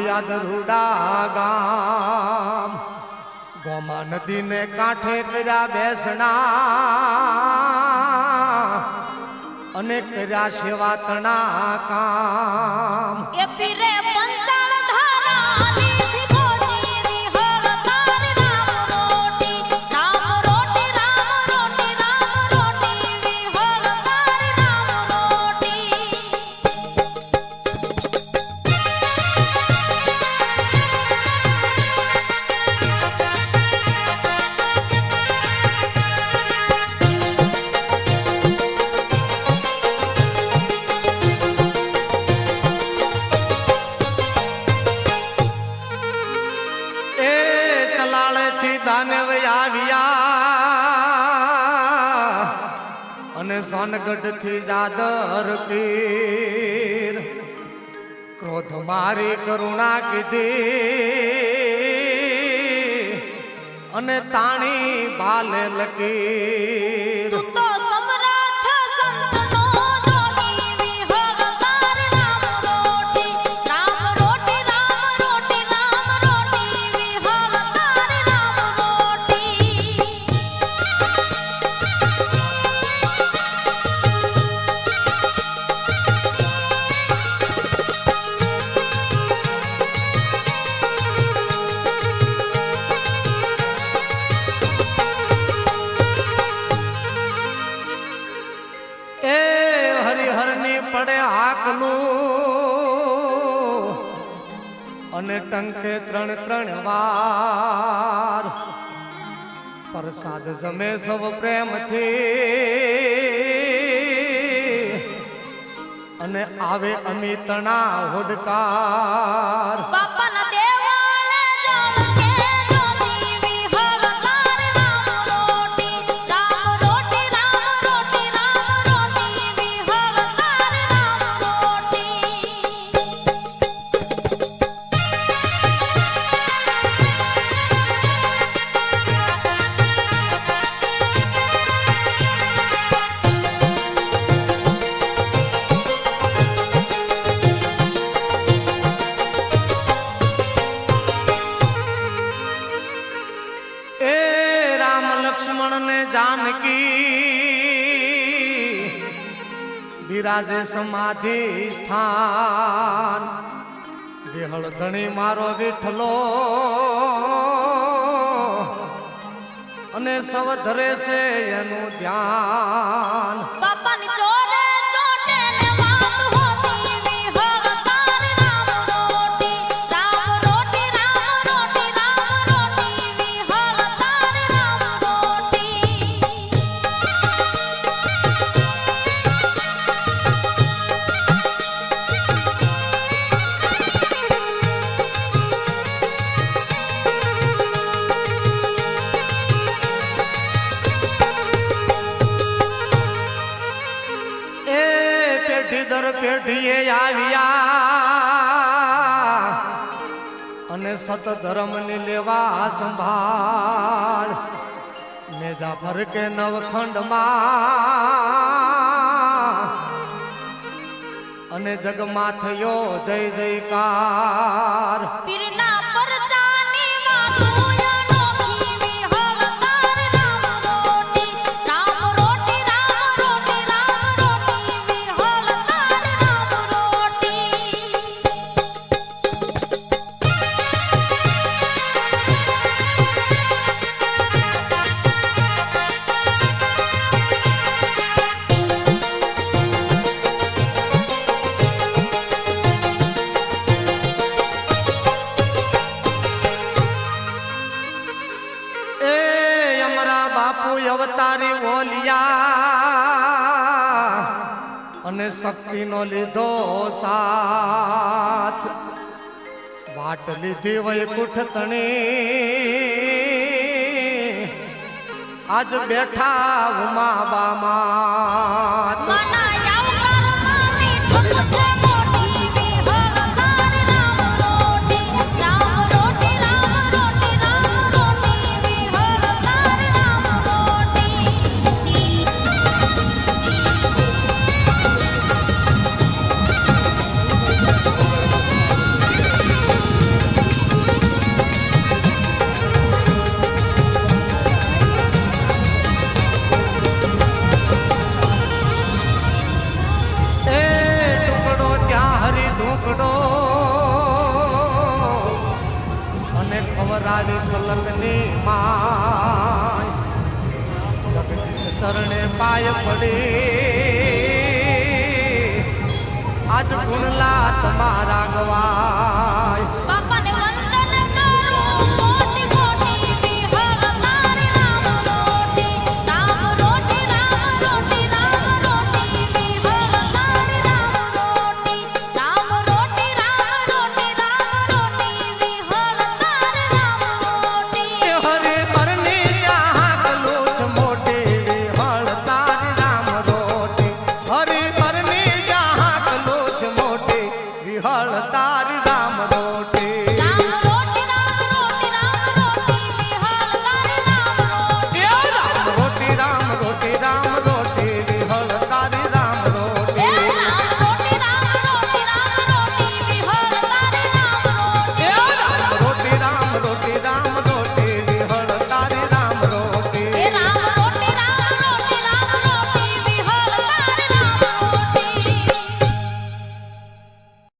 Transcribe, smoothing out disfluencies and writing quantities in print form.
યાદ રૂડા ગામ ગોમા નદી ને કાંઠે કર્યા બેસણા અને કર્યા સેવા તણા કામ એ પીરે પંચાળ ધારા લીધી ગોરી વિહળ તારી રામ રોટી રામ રોટી રામ રોટી રામ રોટી વિહળ તારી રામ રોટી દાનવ આવ્યા અને સોનગઢ થી જાદર પીર ક્રોધ મારી કરુણા કીધી અને તાણી ભાલે લકીર તું તો સમરાથ સંતનો જોગી વિહળ તારી રામ રોટી રામ રોટી રામ રોટી રામ રોટી વિહળ તારી રામ રોટી પડે હાકલું અને ટંકે ત્રણ વાર પ્રસાદ જમે સૌ પ્રેમથી અને આવે અમિતના હોડકાર બાપાના દેવાળે જળ કે જોતી વિહળ તારી રામ રોટી રામ રોટી રામ રોટી રામ રોટી વિહળ તારી રામ રોટી લક્ષ્મણ ને જાનકી બિરાજે સમાધિ સ્થાન વિહળ ધણી મારો વિઠલો અને સવ ધરે છે એનું ધ્યાન બાપાની ચોરે ચોટે ને વાત હોતી વિહળ તારી રામ રોટી રામ રોટી રામ રોટી રામ રોટી વિહળ તારી રામ રોટી પેઢી દર પેઢીએ આવ્યા અને સત ધર્મ ની લેવા સંભાળ નેજા ભર કે નવખંડમાં અને જગમાં થયો જય જયકાર પીરના પરચાની વાતું અનોખી વિહળ તારી રામ રોટી રામ રોટી રામ રોટી રામ રોટી વિહળ તારી રામ રોટી અવતારી ઓલિયા અને શક્તિ નો લીધો સાથ વાટ લીધી વૈકુંઠ તણી આજ બેઠા ઉમા બામાં ખવરાવી પલકની માય જગદીશ ચરણે પાય પડી આજ ગુણલા તમારા ગવાય બાપાને વંદન કરું કોટી કોટી વિહળ તારી રામ રોટી રામ રોટી રામ રોટી રામ રોટી વિહળ તારી રામ રોટી રામ રોટી રામ રોટી રામ રોટી વિહળ તારી રામ રોટી હરે પરની જ્યાં કલુચ મોટી વિહળ તારી રામ રોટી હરે પરની જ્યાં કલુચ મોટી વિહળ તારી રામ રોટી